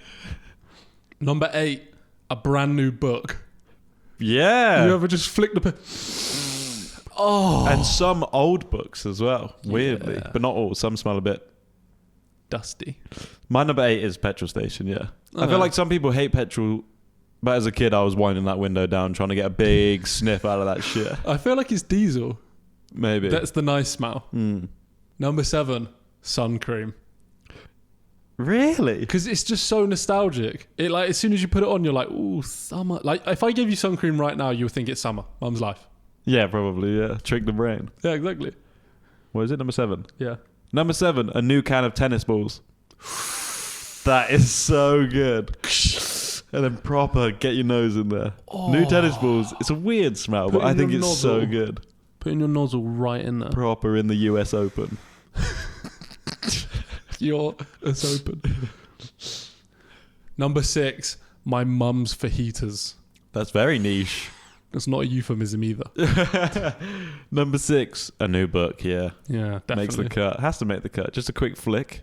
Number 8. A brand new book. Yeah. You ever just flick the Oh. And some old books as well, weirdly. Yeah. But not all. Some smell a bit dusty. My number 8 is petrol station, yeah. I feel like some people hate petrol, but as a kid I was winding that window down trying to get a big sniff out of that shit. I feel like it's diesel. Maybe. That's the nice smell. Number 7, sun cream. Really? Because it's just so nostalgic. It like as soon as you put it on, you're like, ooh, summer. Like if I gave you sun cream right now, you would think it's summer. Mum's life. Yeah, probably. Yeah, trick the brain. Yeah, exactly. What is it? Number 7. Yeah. Number 7, a new can of tennis balls. That is so good. And then proper get your nose in there. New tennis balls. It's a weird smell, but I think it's so good. Putting your nozzle right in there. Proper in the US Open. US Open. Number 6, my mum's fajitas. That's very niche. It's not a euphemism either. Number 6, a new book. Yeah. Yeah, definitely. Makes the cut. Has to make the cut. Just a quick flick.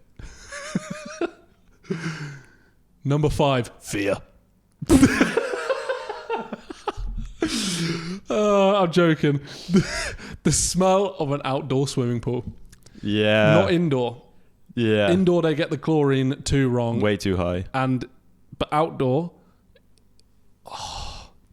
Number 5, fear. I'm joking. The smell of an outdoor swimming pool. Yeah. Not indoor. Yeah. Indoor, they get the chlorine too wrong. Way too high. But outdoor.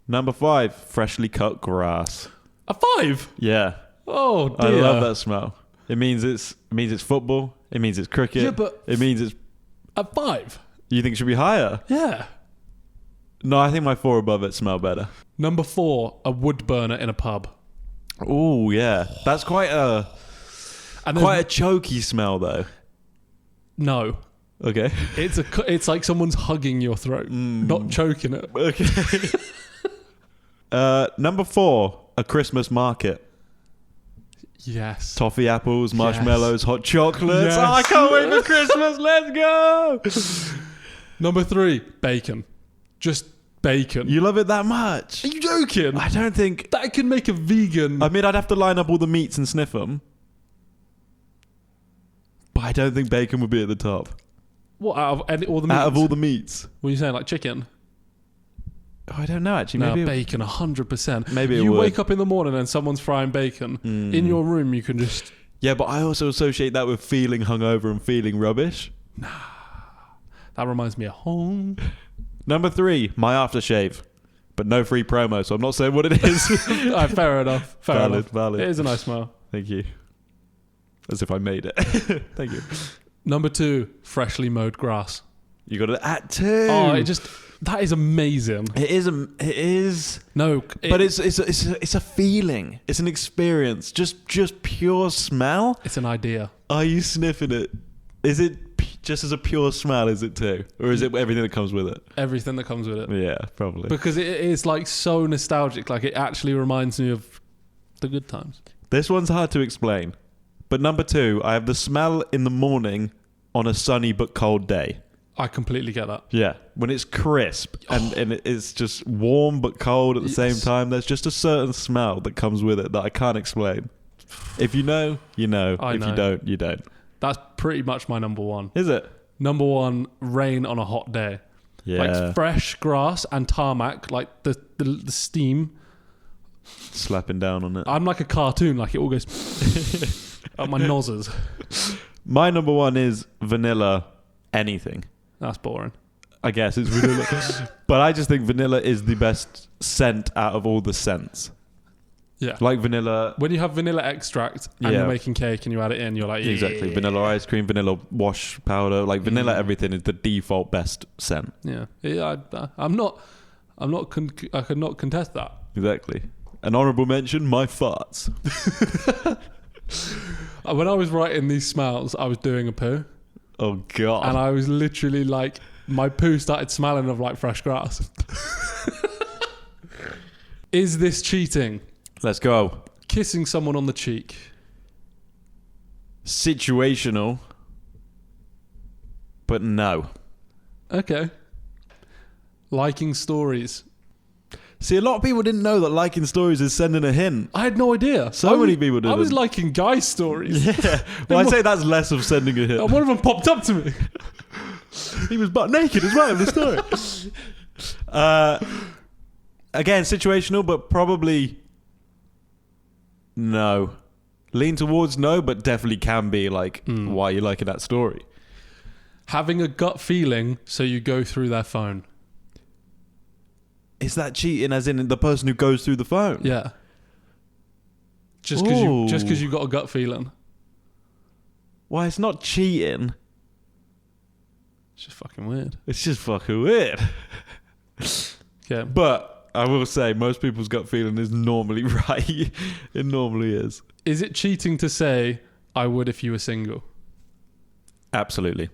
Number 5, freshly cut grass. A 5? Yeah. Oh, dear. I love that smell. It means it's football. It means it's cricket. Yeah, but it means it's... A 5? You think it should be higher? Yeah. No, I think my 4 above it smell better. Number 4, a wood burner in a pub. Oh, yeah. That's quite a choky smell, though. No. Okay. It's like someone's hugging your throat, not choking it. Okay. Number 4, a Christmas market. Yes. Toffee apples, marshmallows, hot chocolates. Yes. Oh, I can't wait for Christmas. Let's go. Number 3, bacon. Just bacon. You love it that much? Are you joking? I don't think... That can make a vegan... I mean, I'd have to line up all the meats and sniff them. But I don't think bacon would be at the top. What, out of all the meats? Out of all the meats. What are you saying, like chicken? Oh, I don't know, actually. No, Maybe bacon, 100%. Maybe it You would. wake up in the morning and someone's frying bacon. In your room, you can just... Yeah, but I also associate that with feeling hungover and feeling rubbish. Nah. That reminds me of home. Number 3, my aftershave. But no free promo, so I'm not saying what it is. Fair enough. Valid. It is a nice smell. Thank you. As if I made it. Thank you. Number 2, freshly mowed grass. You got it at 2. Oh, that is amazing. It is. No, but it's a feeling. It's an experience. Just pure smell. It's an idea. Are you sniffing it? Is it just as a pure smell? Is it too, or is it everything that comes with it? Everything that comes with it. Yeah, probably. Because it is like so nostalgic. Like it actually reminds me of the good times. This one's hard to explain. But number 2, I have the smell in the morning on a sunny but cold day. I completely get that. Yeah, when it's crisp and it's just warm but cold at the same time. There's just a certain smell that comes with it that I can't explain. If you know, you know. If you don't, you don't. That's pretty much my number 1. Is it? Number 1, rain on a hot day. Yeah. Like fresh grass and tarmac, like the steam. Slapping down on it. I'm like a cartoon, like it all goes up my nozzles. My number 1 is vanilla anything. That's boring. I guess it's vanilla. But I just think vanilla is the best scent out of all the scents. Yeah. Like vanilla. When you have vanilla extract and you're making cake and you add it in, you're like, yeah. Exactly. Vanilla ice cream, vanilla wash powder, like vanilla everything is the default best scent. Yeah. I could not contest that. Exactly. An honourable mention, my farts. When I was writing these smells, I was doing a poo. Oh, God. And I was literally like, my poo started smelling of like fresh grass. Is this cheating? Let's go. Kissing someone on the cheek. Situational. But no. Okay. Liking stories. See, a lot of people didn't know that liking stories is sending a hint. I had no idea. Many people didn't. I was liking guy stories. Yeah. Well, I'd say that's less of sending a hint. And one of them popped up to me. He was butt naked as well in the story. Again, situational, but probably no. Lean towards no, but definitely can be like, why are you liking that story? Having a gut feeling, so you go through their phone. Is that cheating as in the person who goes through the phone? Yeah. Just because you got a gut feeling. Why, it's not cheating. It's just fucking weird. It's just fucking weird. Yeah. But I will say most people's gut feeling is normally right. It normally is. Is it cheating to say, I would if you were single? Absolutely.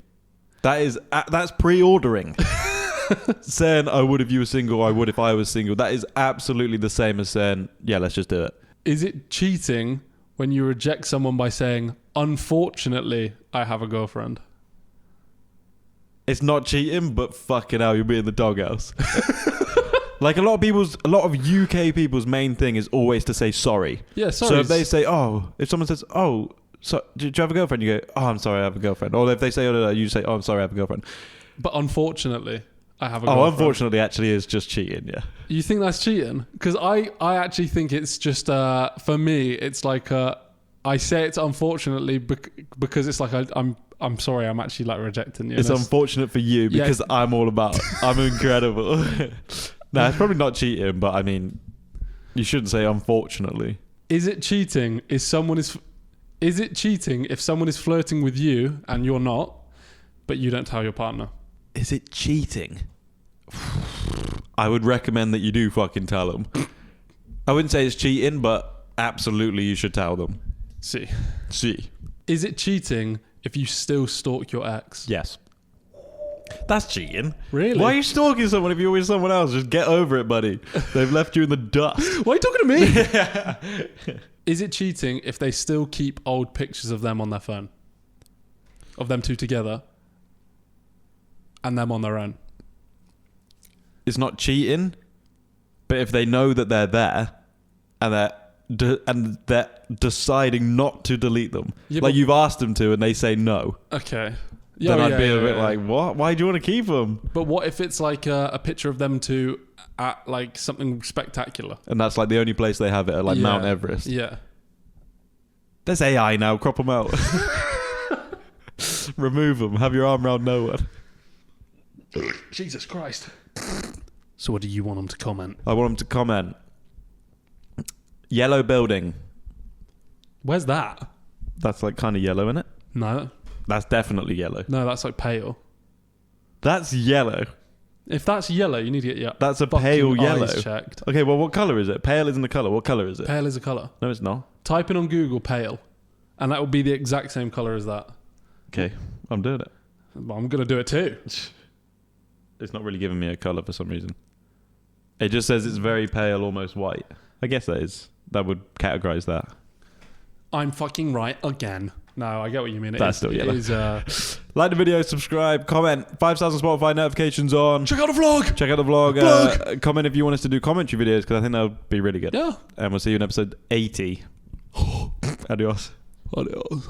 That's pre-ordering. Saying I would if you were single, I would if I was single. That is absolutely the same as saying, yeah, let's just do it. Is it cheating when you reject someone by saying, unfortunately, I have a girlfriend? It's not cheating, but fucking hell, you'll be in the doghouse. Like a lot of UK people's main thing is always to say sorry. Yeah, sorry. So if they say, if someone says, so do you have a girlfriend? You go, I'm sorry, I have a girlfriend. Or if they say, no, you say, I'm sorry, I have a girlfriend. But unfortunately, I have a girlfriend. Unfortunately actually is just cheating, yeah. You think that's cheating? Because I actually think it's just, for me, it's like, I say it's unfortunately because it's like I'm sorry, I'm actually like rejecting you. It's unfortunate for you because I'm all about, I'm incredible. No, it's probably not cheating, but I mean, you shouldn't say unfortunately. Is it cheating if someone is flirting with you and you're not, but you don't tell your partner? Is it cheating? I would recommend that you do fucking tell them. I wouldn't say it's cheating, but absolutely you should tell them. See. Is it cheating if you still stalk your ex? Yes. That's cheating. Really? Why are you stalking someone if you're with someone else? Just get over it, buddy. They've left you in the dust. Why are you talking to me? Is it cheating if they still keep old pictures of them on their phone? Of them two together? And them on their own? It's not cheating, but if they know that they're there and they're deciding not to delete them, like you've asked them to and they say no. Okay. Then I'd be a bit like, what? Why do you want to keep them? But what if it's like a picture of them two at like something spectacular? And that's like the only place they have it at like Mount Everest. Yeah. There's AI now. Crop them out. Remove them. Have your arm around no one. Jesus Christ. So what do you want them to comment? I want them to comment. Yellow building. Where's that? That's like kind of yellow, isn't it? No. That's definitely yellow. No, that's like pale. That's yellow. If that's yellow, you need to get That's a pale yellow. Checked. Okay, well, what colour is it? Pale isn't a colour. What colour is it? Pale is a colour. No, it's not. Type in on Google pale, and that will be the exact same colour as that. Okay, I'm doing it. Well, I'm going to do it too. It's not really giving me a colour for some reason. It just says it's very pale, almost white. I guess that would categorise that. I'm fucking right again. No, I get what you mean. That's still yellow. It is, like the video, subscribe, comment, 5,000 Spotify notifications on. Check out the vlog. Check out the vlog. Comment if you want us to do commentary videos because I think that would be really good. Yeah. And we'll see you in episode 80. Adios. Adios.